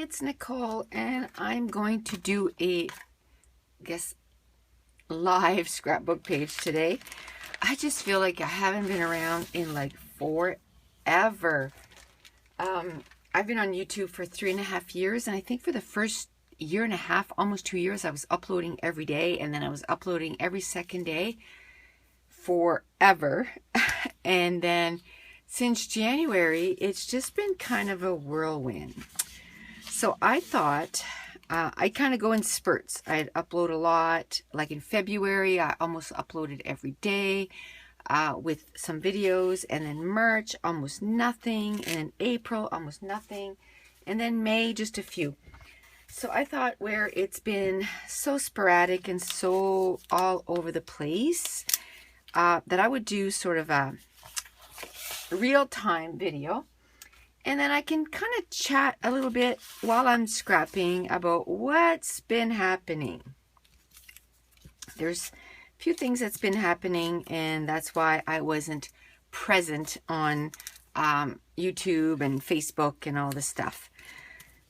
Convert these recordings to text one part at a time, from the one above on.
it's Nicole, and I'm going to do a, live scrapbook page today. I just feel like I haven't been around in like forever. I've been on YouTube for 3.5 years, and I think for the first year and a half, almost 2 years, I was uploading every day, and then I was uploading every second day forever. And then since January, it's just been kind of a whirlwind. So I thought I kind of go in spurts. I'd upload a lot. Like in February, I almost uploaded every day with some videos. And then March, almost nothing. And then April, almost nothing. And then May, just a few. So I thought, where it's been so sporadic and so all over the place, that I would do sort of a real-time video. And then I can kind of chat a little bit while I'm scrapping about what's been happening. There's a few things that's been happening, and that's why I wasn't present on YouTube and Facebook and all this stuff.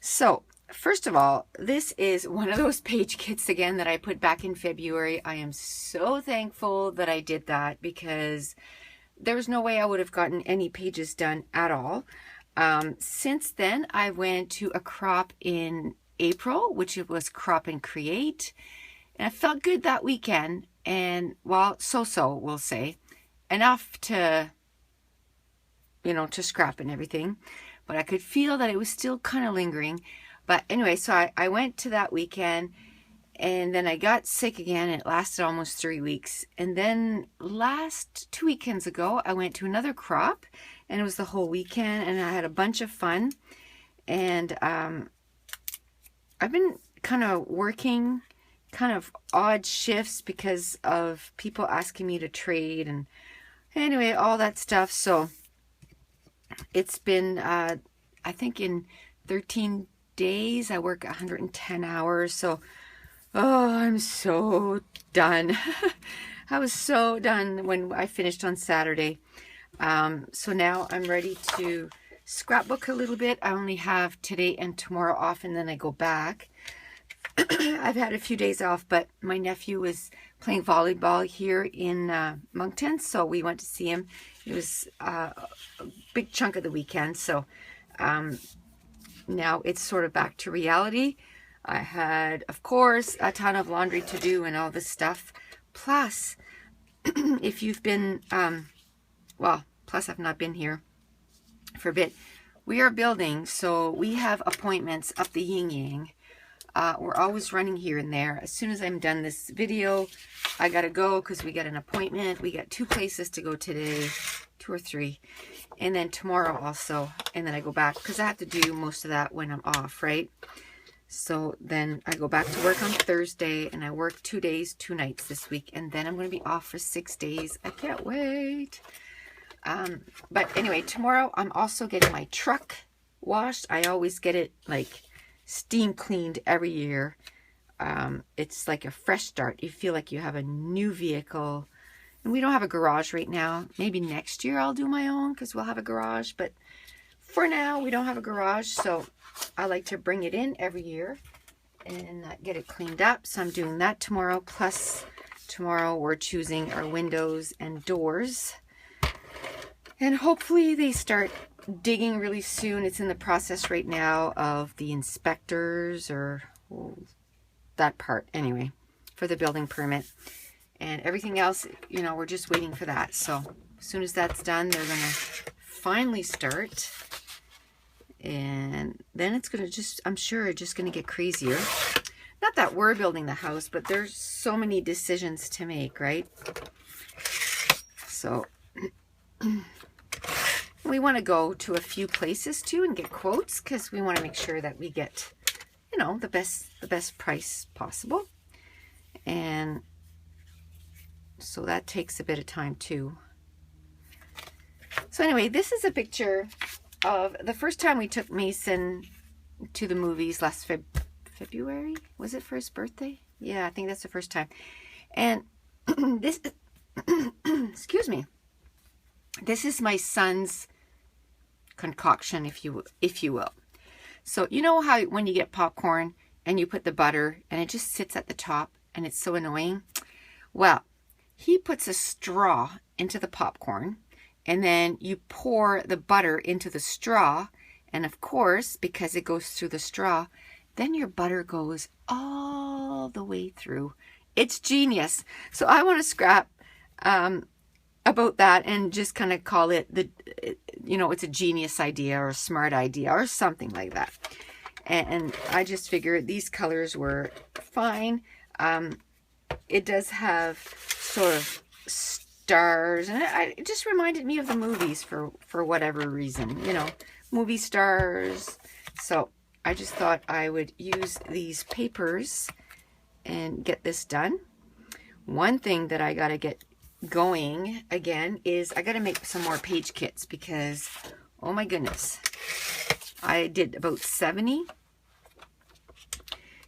So, first of all, this is one of those page kits again that I put back in February. I am so thankful that I did that, because there was no way I would have gotten any pages done at all. Since then, I went to a crop in April, which it was Crop and Create. And I felt good that weekend. And, well, so-so, we'll say. Enough to, to scrap and everything. But I could feel that it was still kind of lingering. But anyway, so I went to that weekend. And then I got sick again. And it lasted almost 3 weeks. And then last 2 weekends ago, I went to another crop. And it was the whole weekend, and I had a bunch of fun. And I've been kind of working kind of odd shifts because of people asking me to trade, and anyway, all that stuff. So it's been, I think in 13 days, I work 110 hours. So, oh, I'm so done. I was so done when I finished on Saturday. So now I'm ready to scrapbook a little bit. I only have today and tomorrow off, and then I go back. I've had a few days off, but my nephew was playing volleyball here in Moncton, so we went to see him. It was a big chunk of the weekend, so now it's sort of back to reality. I had, of course, a ton of laundry to do and all this stuff. Plus, if you've been... plus I've not been here for a bit. We are building, so we have appointments up the yin-yang. We're always running here and there. As soon as I'm done this video, I gotta go because we got an appointment. We got 2 places to go today, 2 or 3. And then tomorrow also. And then I go back because I have to do most of that when I'm off, right? So then I go back to work on Thursday, and I work 2 days, 2 nights this week. And then I'm going to be off for 6 days. I can't wait. But anyway, tomorrow I'm also getting my truck washed. I always get it like steam cleaned every year. It's like a fresh start. You feel like you have a new vehicle. And we don't have a garage right now. Maybe next year I'll do my own because we'll have a garage. But for now, we don't have a garage. So I like to bring it in every year and get it cleaned up. So I'm doing that tomorrow. Plus tomorrow we're choosing our windows and doors. And hopefully they start digging really soon. It's in the process right now of the inspectors, or that part anyway, for the building permit. And everything else, we're just waiting for that. So as soon as that's done, they're going to finally start. And then it's going to I'm sure, just going to get crazier. Not that we're building the house, but there's so many decisions to make, right? So... we want to go to a few places too and get quotes, because we want to make sure that we get, the best price possible. And so that takes a bit of time too. So anyway, this is a picture of the first time we took Mason to the movies last February. Was it for his birthday? Yeah, I think that's the first time. And this, excuse me. This is my son's concoction, if you will. So you know how when you get popcorn and you put the butter and it just sits at the top and it's so annoying? Well, he puts a straw into the popcorn and then you pour the butter into the straw, and of course, because it goes through the straw, then your butter goes all the way through. It's genius. So I want to scrap about that and just kind of call it it's a genius idea or a smart idea or something like that. And I just figured these colors were fine. It does have sort of stars, and it just reminded me of the movies for whatever reason, movie stars. So I just thought I would use these papers and get this done. One thing that I got to get going again is I got to make some more page kits, because oh my goodness, I did about 70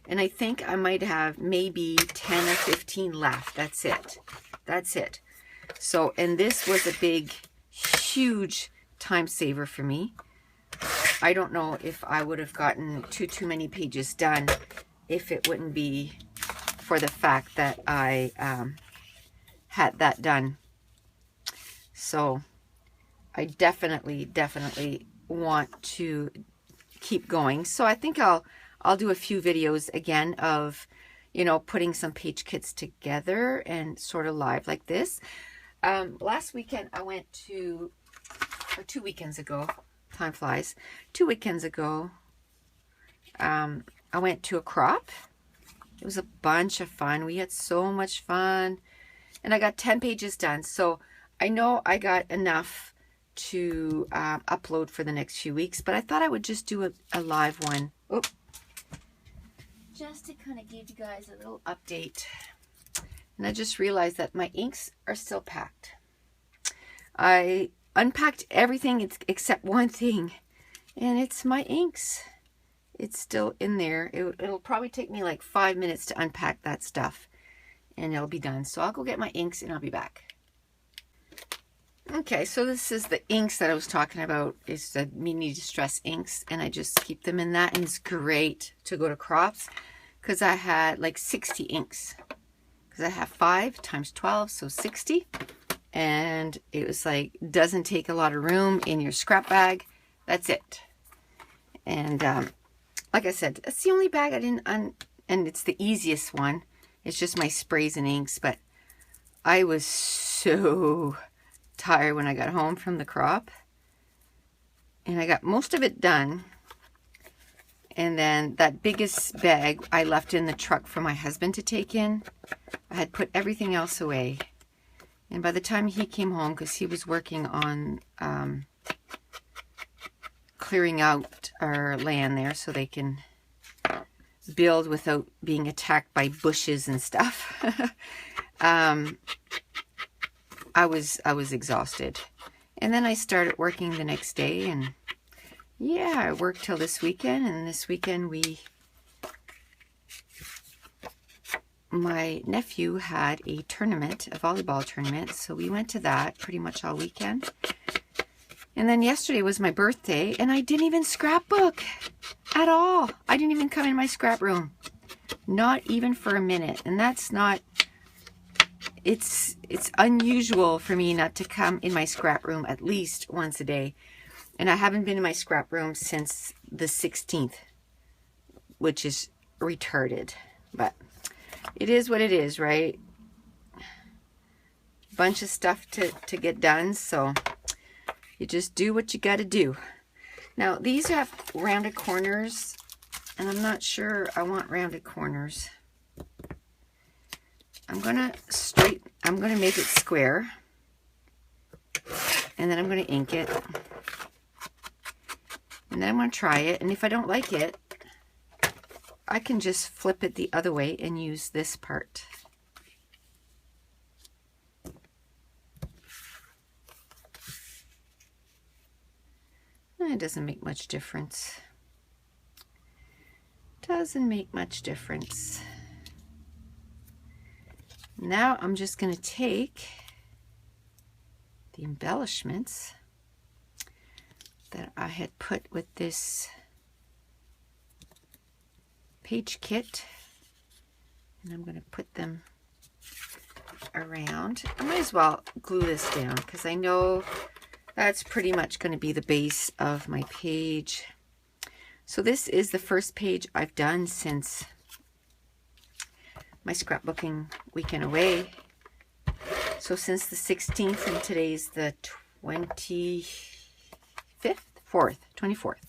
and I think I might have maybe 10 or 15 left. That's it. So, and this was a big, huge time saver for me. I don't know if I would have gotten too many pages done if it wouldn't be for the fact that I had that done. So I definitely want to keep going. So I think I'll do a few videos again of, putting some page kits together and sort of live like this. Last weekend I went to, or 2 weekends ago, time flies, 2 weekends ago, I went to a crop. It was a bunch of fun. We had so much fun. And I got 10 pages done. So I know I got enough to upload for the next few weeks. But I thought I would just do a live one. Oh, just to kind of give you guys a little update. And I just realized that my inks are still packed. I unpacked everything except one thing. And it's my inks. It's still in there. It'll probably take me like 5 minutes to unpack that stuff. And it'll be done. So I'll go get my inks and I'll be back. Okay, so this is the inks that I was talking about. It's the mini distress inks. And I just keep them in that. And it's great to go to crops. Because I had like 60 inks. Because I have 5 times 12, so 60. And it was like, doesn't take a lot of room in your scrap bag. That's it. And like I said, that's the only bag I didn't and it's the easiest one. It's just my sprays and inks, but I was so tired when I got home from the crop. And I got most of it done. And then that biggest bag I left in the truck for my husband to take in. I had put everything else away. And by the time he came home, because he was working on clearing out our land there so they can build without being attacked by bushes and stuff. I was exhausted. And then I started working the next day, and yeah, I worked till this weekend, and this weekend my nephew had a tournament, a volleyball tournament, so we went to that pretty much all weekend. And then yesterday was my birthday, and I didn't even scrapbook at all. I didn't even come in my scrap room. Not even for a minute. And that's not, it's unusual for me not to come in my scrap room at least once a day. And I haven't been in my scrap room since the 16th, which is retarded. But it is what it is, right? Bunch of stuff to get done, so you just do what you got to do. Now, these have rounded corners, and I'm not sure I want rounded corners. I'm going to make it square, and then I'm going to ink it. And then I'm going to try it, and if I don't like it, I can just flip it the other way and use this part. It doesn't make much difference. Doesn't make much difference. Now I'm just going to take the embellishments that I had put with this page kit, and I'm going to put them around. I might as well glue this down because I know that's pretty much going to be the base of my page. So this is the first page I've done since my scrapbooking weekend away. So since the 16th, and today's the 24th.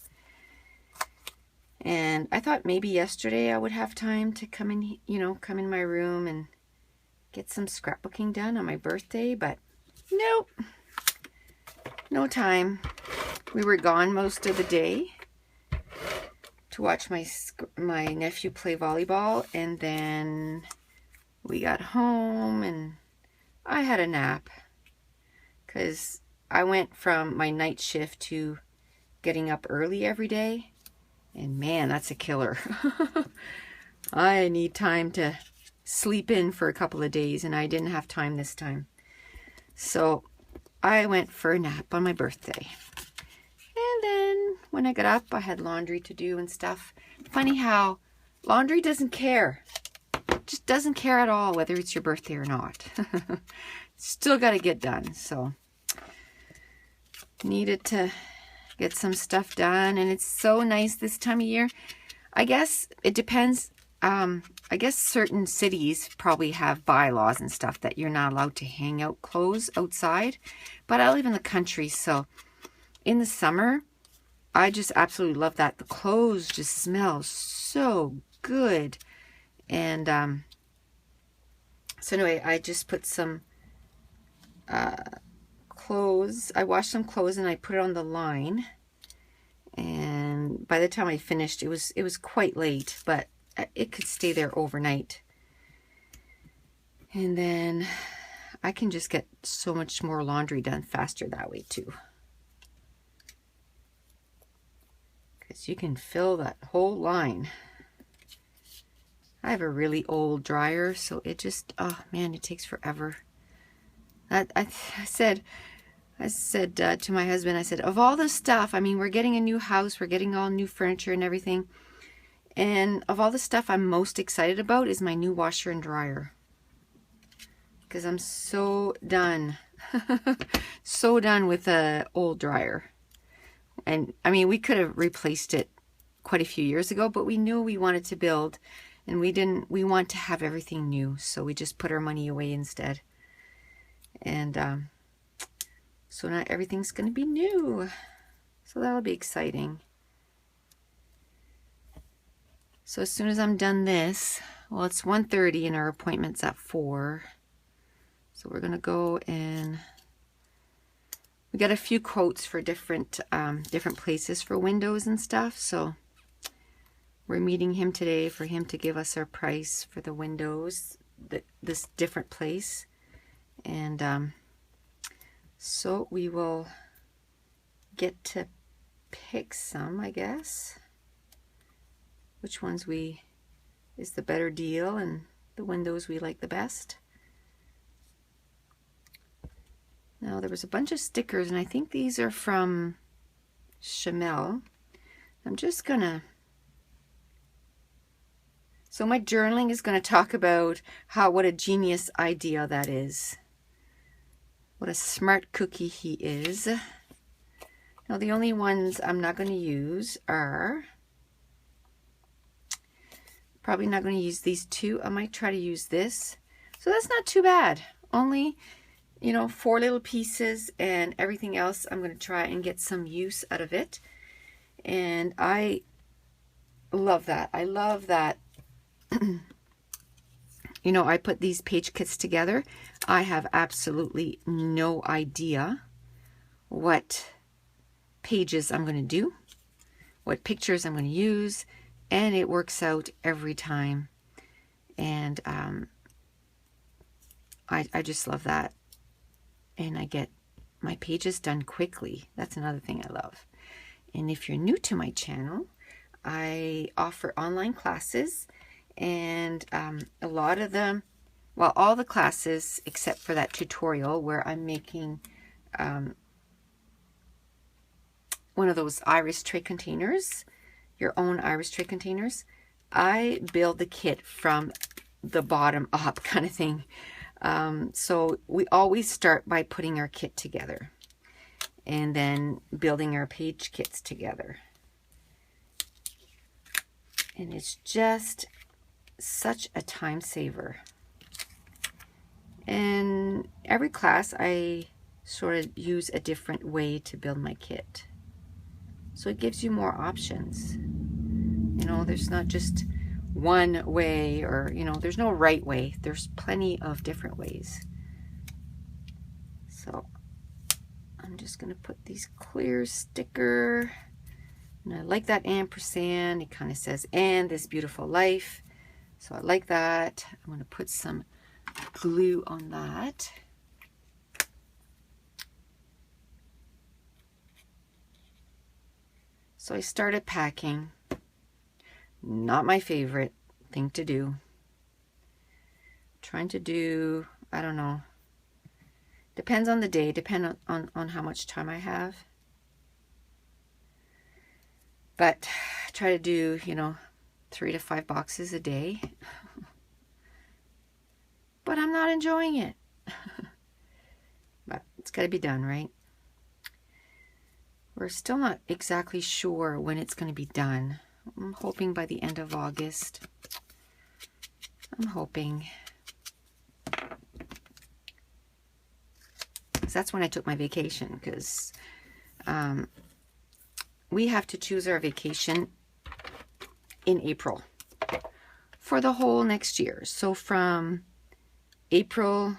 And I thought maybe yesterday I would have time to come in, come in my room and get some scrapbooking done on my birthday, but nope, no time. We were gone most of the day to watch my nephew play volleyball, and then we got home and I had a nap because I went from my night shift to getting up early every day, and man, that's a killer. I need time to sleep in for a couple of days, and I didn't have time this time. So I went for a nap on my birthday. And then when I got up, I had laundry to do and stuff. Funny how laundry doesn't care. It just doesn't care at all whether it's your birthday or not. Still got to get done. So needed to get some stuff done. And it's so nice this time of year. I guess it depends. I guess certain cities probably have bylaws and stuff that you're not allowed to hang out clothes outside. But I live in the country, so in the summer, I just absolutely love that. The clothes just smell so good. And so anyway, I just put some clothes. I washed some clothes and I put it on the line. And by the time I finished, it was quite late, but it could stay there overnight. And then I can just get so much more laundry done faster that way too. Because you can fill that whole line. I have a really old dryer, so it just, oh man, it takes forever. I said to my husband, I said, of all the stuff, I mean, we're getting a new house, we're getting all new furniture and everything. And of all the stuff I'm most excited about is my new washer and dryer. Because I'm so done. So done with the old dryer. And I mean, we could have replaced it quite a few years ago, but we knew we wanted to build, and we want to have everything new. So we just put our money away instead. And so now everything's going to be new. So that'll be exciting. So as soon as I'm done this, well, it's 1:30 and our appointment's at 4. So we're going to go and we got a few quotes for different places for windows and stuff. So we're meeting him today for him to give us our price for the windows, this different place. And so we will get to pick some, I guess. Which ones is the better deal and the windows we like the best. Now there was a bunch of stickers, and I think these are from Chamel. I'm just gonna, so my journaling is gonna talk about what a genius idea that is. What a smart cookie he is. Now the only ones I'm not gonna use are, probably not gonna use these two. I might try to use this. So that's not too bad. Only, 4 little pieces, and everything else I'm going to try and get some use out of it. And I love that. I love that, I put these page kits together. I have absolutely no idea what pages I'm going to do, what pictures I'm going to use, and it works out every time. And I just love that. And I get my pages done quickly. That's another thing I love. And if you're new to my channel, I offer online classes, and a lot of them, well, all the classes except for that tutorial where I'm making one of those iris tray containers, your own iris tray containers. I build the kit from the bottom up kind of thing. So we always start by putting our kit together and then building our page kits together. And it's just such a time saver. And every class I sort of use a different way to build my kit. So it gives you more options. You know, there's not just one way, or, you know, there's no right way. There's plenty of different ways. So I'm just going to put these clear sticker. And I like that ampersand. It kind of says, and this beautiful life. So I like that. I'm going to put some glue on that. So I started packing. Not my favorite thing to do. Trying to do, I don't know. Depends on the day, depend on how much time I have. But I try to do, you know, 3 to 5 boxes a day. But I'm not enjoying it. But it's got to be done, right? We're still not exactly sure when it's going to be done. I'm hoping by the end of August. I'm hoping. Because that's when I took my vacation. Because we have to choose our vacation in April for the whole next year. So from April,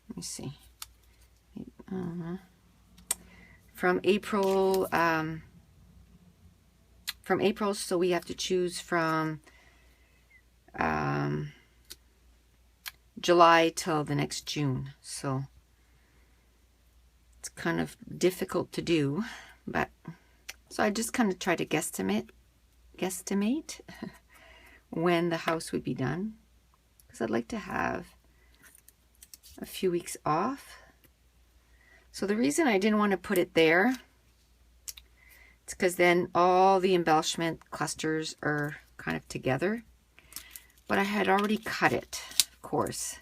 let me see. From April, so we have to choose from July till the next June. So it's kind of difficult to do, but so I just kind of try to guesstimate when the house would be done, because I'd like to have a few weeks off. So the reason I didn't want to put it there, it's because then all the embellishment clusters are kind of together. But I had already cut it, of course.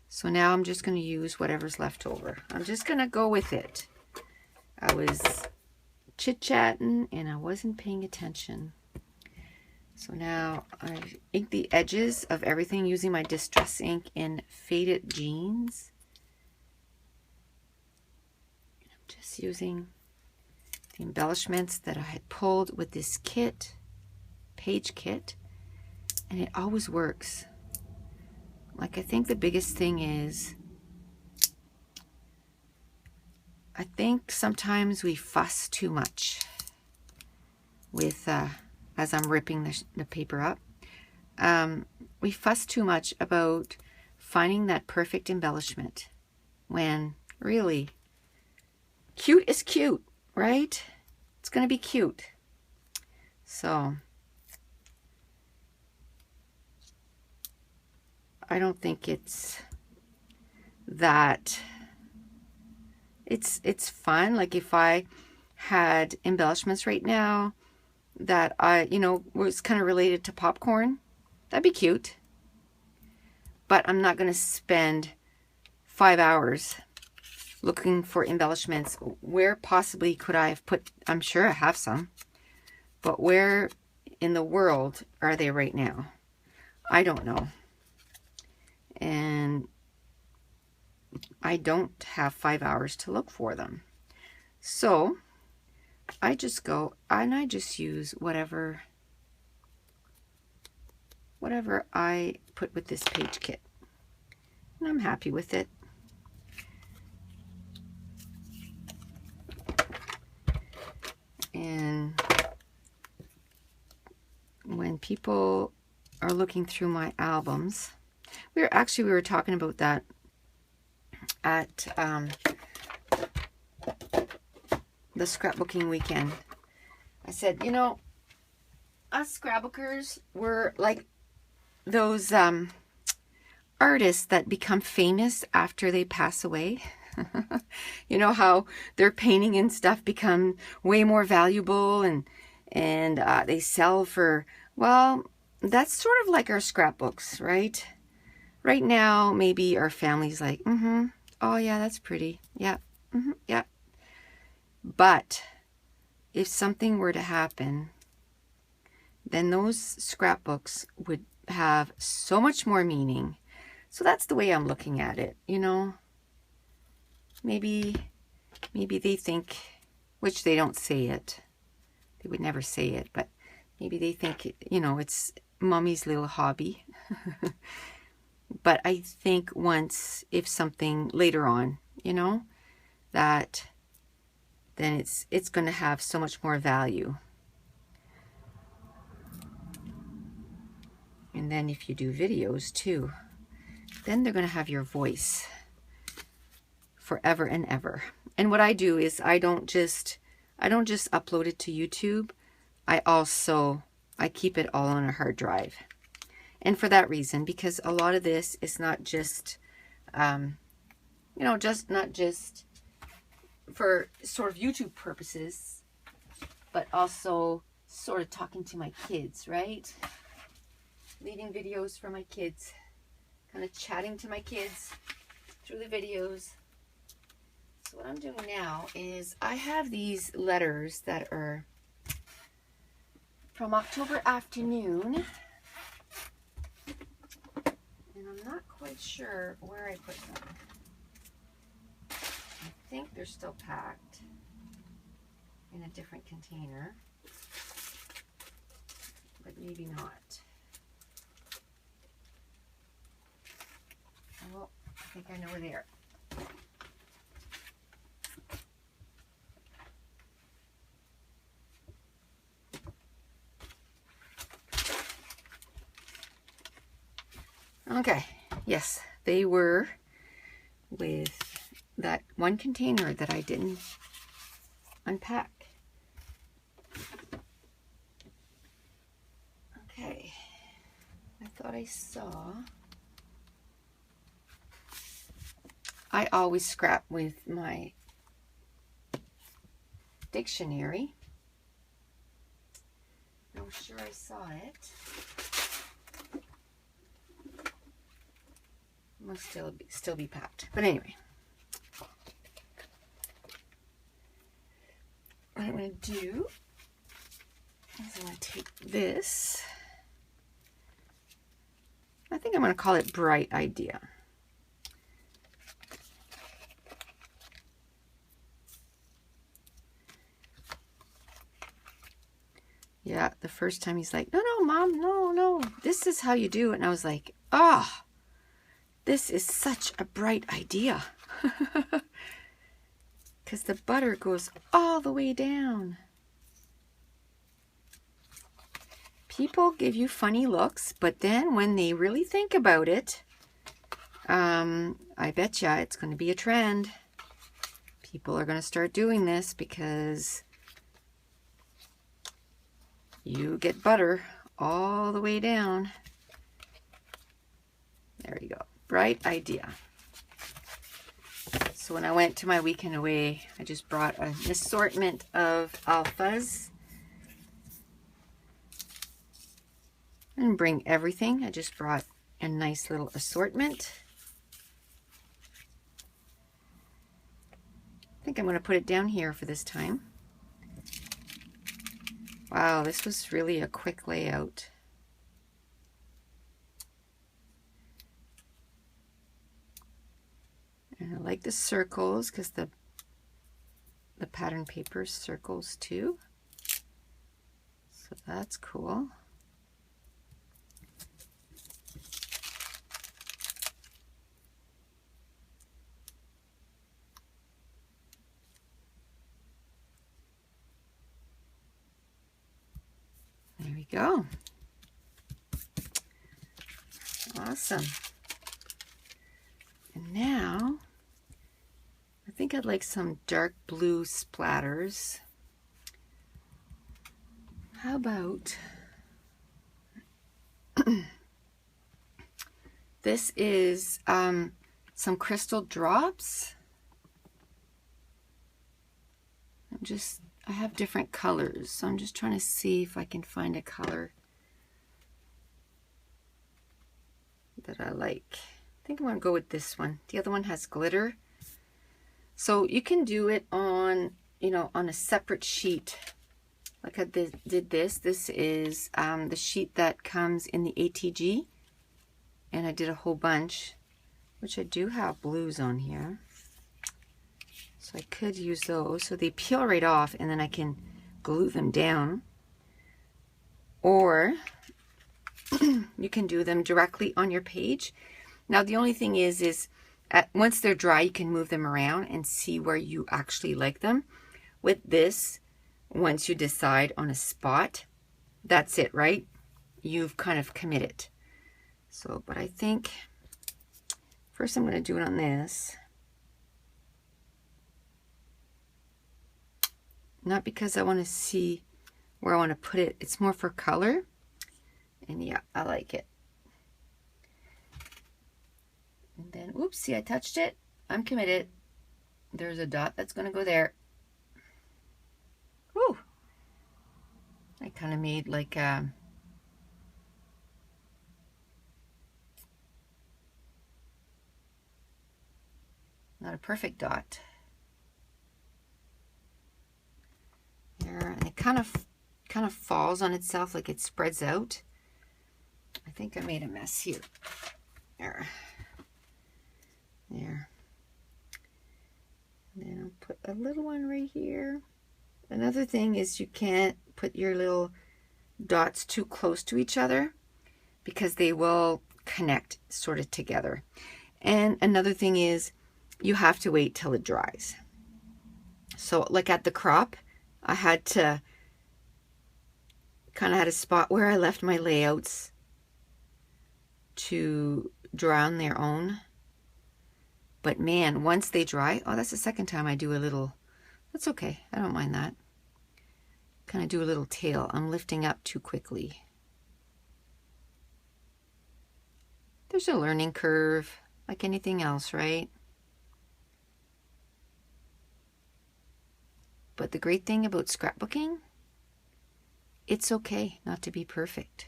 So now I'm just going to use whatever's left over. I'm just going to go with it. I was chit-chatting and I wasn't paying attention. So now I ink the edges of everything using my Distress ink in Faded Jeans. I'm just using the embellishments that I had pulled with this kit, page kit, and it always works. Like, I think the biggest thing is, I think sometimes we fuss too much with, as I'm ripping the paper up, we fuss too much about finding that perfect embellishment when really cute is cute, right? It's going to be cute. So I don't think it's that it's fun. Like, if I had embellishments right now that I, you know, was kind of related to popcorn, that'd be cute. But I'm not going to spend 5 hours looking for embellishments. Where possibly could I have put, I'm sure I have some, but where in the world are they right now? I don't know. And I don't have 5 hours to look for them. So I just go and I just use whatever I put with this page kit. And I'm happy with it. And when people are looking through my albums, we were talking about that at the scrapbooking weekend. I said, you know, us scrapbookers were like those artists that become famous after they pass away. You know how their painting and stuff become way more valuable, and they sell for, well, that's sort of like our scrapbooks, right? Right now, maybe our family's like, oh yeah, that's pretty. Yeah, yeah. But if something were to happen, then those scrapbooks would have so much more meaning. So that's the way I'm looking at it, you know. Maybe they think, which they don't say it. They would never say it, but maybe they think, you know, it's mommy's little hobby. But I think once, if something later on, you know, that then it's going to have so much more value. And then if you do videos too, then they're going to have your voice forever and ever. And what I do is I don't just upload it to YouTube. I keep it all on a hard drive. And for that reason, because a lot of this is not just, you know, not just for sort of YouTube purposes, but also sort of talking to my kids, right? Leaving videos for my kids, kind of chatting to my kids through the videos. So what I'm doing now is I have these letters that are from October afternoon. And I'm not quite sure where I put them. I think they're still packed in a different container, but maybe not. Oh, I think I know where they are. Okay, yes, they were with that one container that I didn't unpack. Okay, I thought I saw. I always scrap with my dictionary. I'm sure I saw it. Must still be packed. But anyway, what I'm going to do is I'm going to take this. I think I'm going to call it Bright Idea. Yeah, the first time he's like, no, Mom, no, this is how you do it. And I was like, ah. This is such a bright idea. Because the butter goes all the way down. People give you funny looks, but then when they really think about it, I bet ya it's going to be a trend. People are going to start doing this because you get butter all the way down. There you go. Bright idea. So when I went to my weekend away, I just brought an assortment of alphas. I didn't bring everything. I just brought a nice little assortment. I think I'm going to put it down here for this time. Wow, this was really a quick layout. And I like the circles because the pattern paper circles too. So that's cool. There we go. Awesome. And now, I think I'd like some dark blue splatters. How about this is some crystal drops. I have different colors, so I'm just trying to see if I can find a color that I like. I think I'm going to go with this one. The other one has glitter. So you can do it on, you know, on a separate sheet. Like I did this. This is the sheet that comes in the ATG. And I did a whole bunch, which I do have blues on here. So I could use those. So they peel right off and then I can glue them down. Or you can do them directly on your page. Now the only thing is once they're dry, you can move them around and see where you actually like them. With this, once you decide on a spot, that's it, right? You've kind of committed. So, but I think first I'm going to do it on this. Not because I want to see where I want to put it. It's more for color. And yeah, I like it. And then, oops, see, I touched it. I'm committed. There's a dot that's going to go there. Woo! I kind of made like a... not a perfect dot. There, and it kind of falls on itself, like it spreads out. I think I made a mess here. There. There. And then I'll put a little one right here. Another thing is you can't put your little dots too close to each other because they will connect sort of together. And another thing is you have to wait till it dries. So like at the crop, I had to kind of had a spot where I left my layouts to dry on their own. But man, once they dry, oh, that's the second time I do a little, that's okay. I don't mind that. Kind of do a little tail. I'm lifting up too quickly. There's a learning curve, like anything else, right? But the great thing about scrapbooking, it's okay not to be perfect.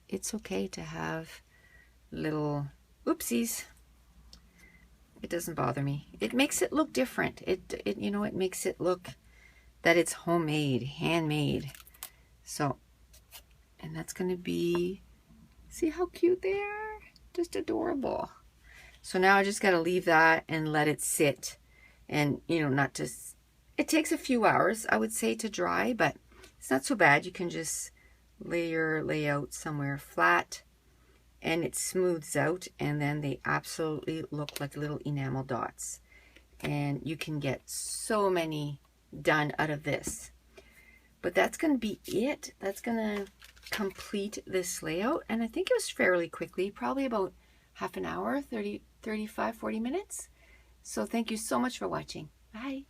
It's okay to have little oopsies. It doesn't bother me. It makes it look different. It you know, it makes it look that it's homemade, handmade. So, and that's going to be, see how cute they are? Just adorable. So now I just got to leave that and let it sit. And, you know, not just, it takes a few hours, I would say, to dry, but it's not so bad. You can just lay your layout somewhere flat and it smooths out, and then they absolutely look like little enamel dots. And you can get so many done out of this. But that's going to be it. That's going to complete this layout. And I think it was fairly quickly, probably about half an hour, 35, 40 minutes. So thank you so much for watching. Bye.